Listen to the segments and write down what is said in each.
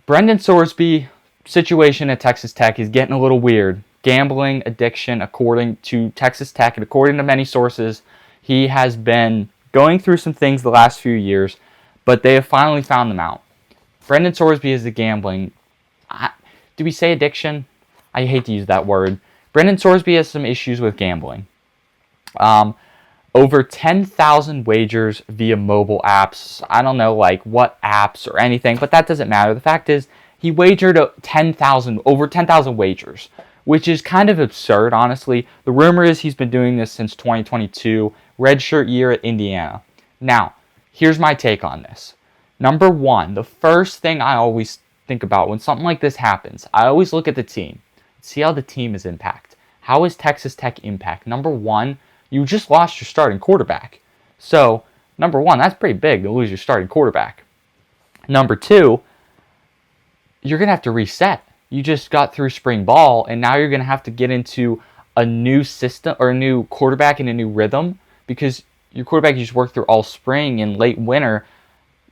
Brendan Sorsby situation at Texas Tech is getting a little weird. Gambling addiction, according to Texas Tech and according to many sources, he has been going through some things the last few years, but they have finally found them out. Brendan Sorsby is the gambling. Do we say addiction? I hate to use that word. Brendan Sorsby has some issues with gambling. Over 10,000 wagers via mobile apps. I don't know like what apps or anything, but that doesn't matter. The fact is, he wagered over 10,000 wagers, which is kind of absurd, honestly. The rumor is he's been doing this since 2022, redshirt year at Indiana. Now, here's my take on this. Number one, the first thing I always think about when something like this happens, I always look at the team. See how the team is impacted. How is Texas Tech impact? Number one, you just lost your starting quarterback. So, number one, that's pretty big to lose your starting quarterback. Number two, you're going to have to reset. You just got through spring ball, and now you're going to have to get into a new system or a new quarterback and a new rhythm because your quarterback you just worked through all spring and late winter.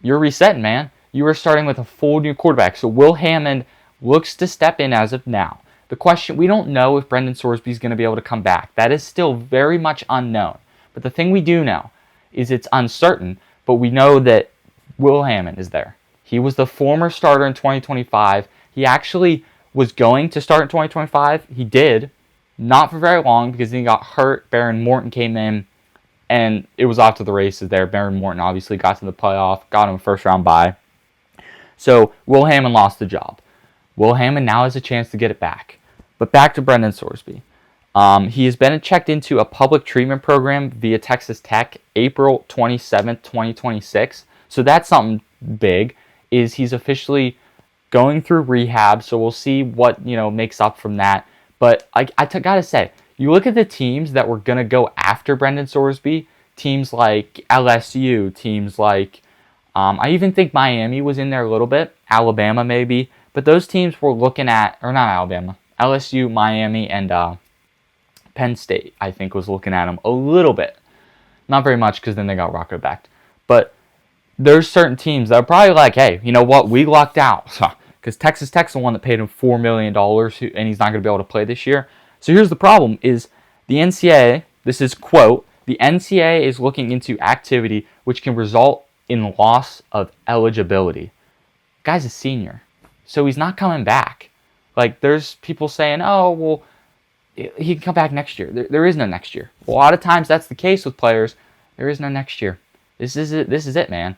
You're resetting, man. You are starting with a full new quarterback. So Will Hammond looks to step in as of now. The question, we don't know if Brendan Sorsby is going to be able to come back. That is still very much unknown. But the thing we do know is it's uncertain, but we know that Will Hammond is there. He was the former starter in 2025. He actually was going to start in 2025. He did. Not for very long because then he got hurt. Baron Morton came in, and it was off to the races there. Baron Morton obviously got to the playoff, got him a first-round bye. So Will Hammond lost the job. Will Hammond now has a chance to get it back. But back to Brendan Sorsby. He has been checked into a public treatment program via Texas Tech April 27th, 2026. So that's something big, is he's officially going through rehab. So we'll see what, makes up from that. But I gotta say, you look at the teams that were going to go after Brendan Sorsby, teams like LSU, teams like, I even think Miami was in there a little bit, Alabama maybe. But those teams were looking at, or not Alabama, LSU, Miami, and Penn State, I think, was looking at him a little bit. Not very much because then they got rocket backed. But there's certain teams that are probably like, hey, you know what? We lucked out. Because Texas Tech's the one that paid him $4 million and he's not going to be able to play this year. So here's the problem is the NCAA, this is quote, the NCAA is looking into activity which can result in loss of eligibility. Guy's a senior. So he's not coming back. Like, there's people saying, oh, well, he can come back next year. There is no next year. Well, a lot of times that's the case with players. There is no next year. This is it, man.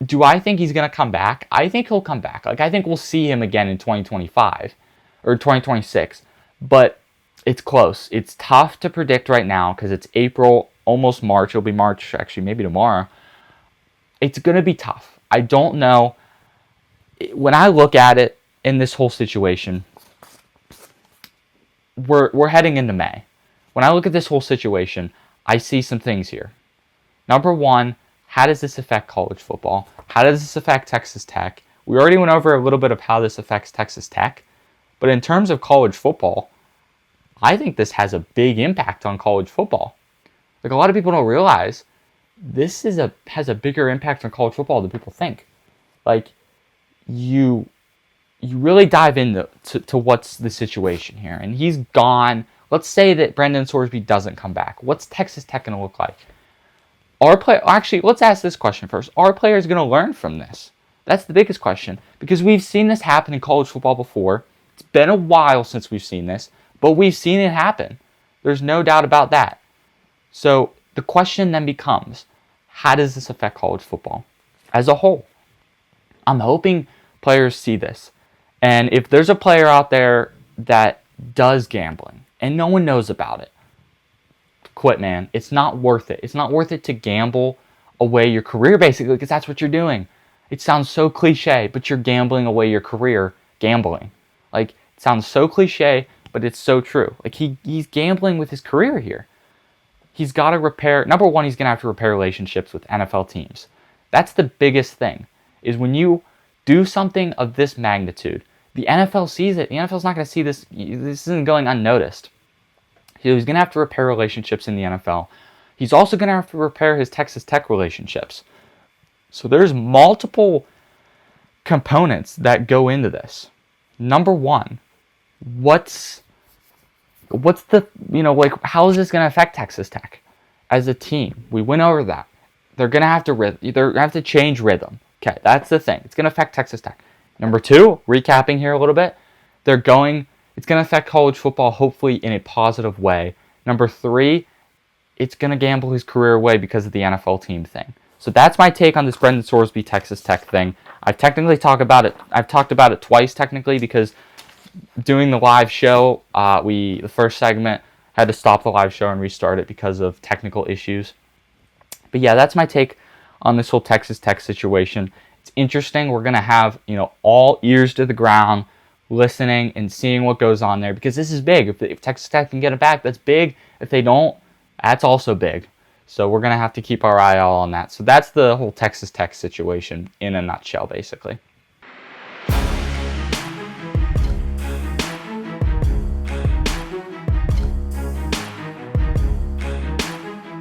Do I think he's going to come back? I think he'll come back. Like, I think we'll see him again in 2025 or 2026. But it's close. It's tough to predict right now because it's April, almost March. It'll be March, actually, maybe tomorrow. It's going to be tough. I don't know. When I look at it in this whole situation, we're heading into May. When I look at this whole situation, I see some things here. Number one, how does this affect college football? How does this affect Texas Tech? We already went over a little bit of how this affects Texas Tech. But in terms of college football, I think this has a big impact on college football. Like, a lot of people don't realize this has a bigger impact on college football than people think. Like, you really dive into what's the situation here. And he's gone. Let's say that Brendan Sorsby doesn't come back. What's Texas Tech going to look like? Actually, let's ask this question first. Are players going to learn from this? That's the biggest question. Because we've seen this happen in college football before. It's been a while since we've seen this. But we've seen it happen. There's no doubt about that. So the question then becomes, how does this affect college football as a whole? I'm hoping players see this. And if there's a player out there that does gambling and no one knows about it, quit, man. It's not worth it. It's not worth it to gamble away your career, basically, because that's what you're doing. It sounds so cliche, but you're gambling away your career gambling. Like, it sounds so cliche, but it's so true. Like, he's gambling with his career here. He's got to repair. Number one, he's going to have to repair relationships with NFL teams. That's the biggest thing, is when you do something of this magnitude, the NFL sees it. The NFL's not going to see this. This isn't going unnoticed. He's going to have to repair relationships in the NFL. He's also going to have to repair his Texas Tech relationships. So there's multiple components that go into this. Number one, what's the, like, how is this going to affect Texas Tech as a team? We went over that. They're going to have to change rhythm. Okay, that's the thing. It's going to affect Texas Tech. Number two, recapping here a little bit, it's going to affect college football hopefully in a positive way. Number three, it's going to gamble his career away because of the NFL team thing. So that's my take on this Brendan Sorsby Texas Tech thing. I've talked about it twice technically, because doing the live show, the first segment had to stop the live show and restart it because of technical issues. But yeah, that's my take on this whole Texas Tech situation. It's interesting. We're going to have, all ears to the ground, listening and seeing what goes on there, because this is big. If Texas Tech can get it back, that's big. If they don't, that's also big. So we're going to have to keep our eye all on that. So that's the whole Texas Tech situation in a nutshell, basically.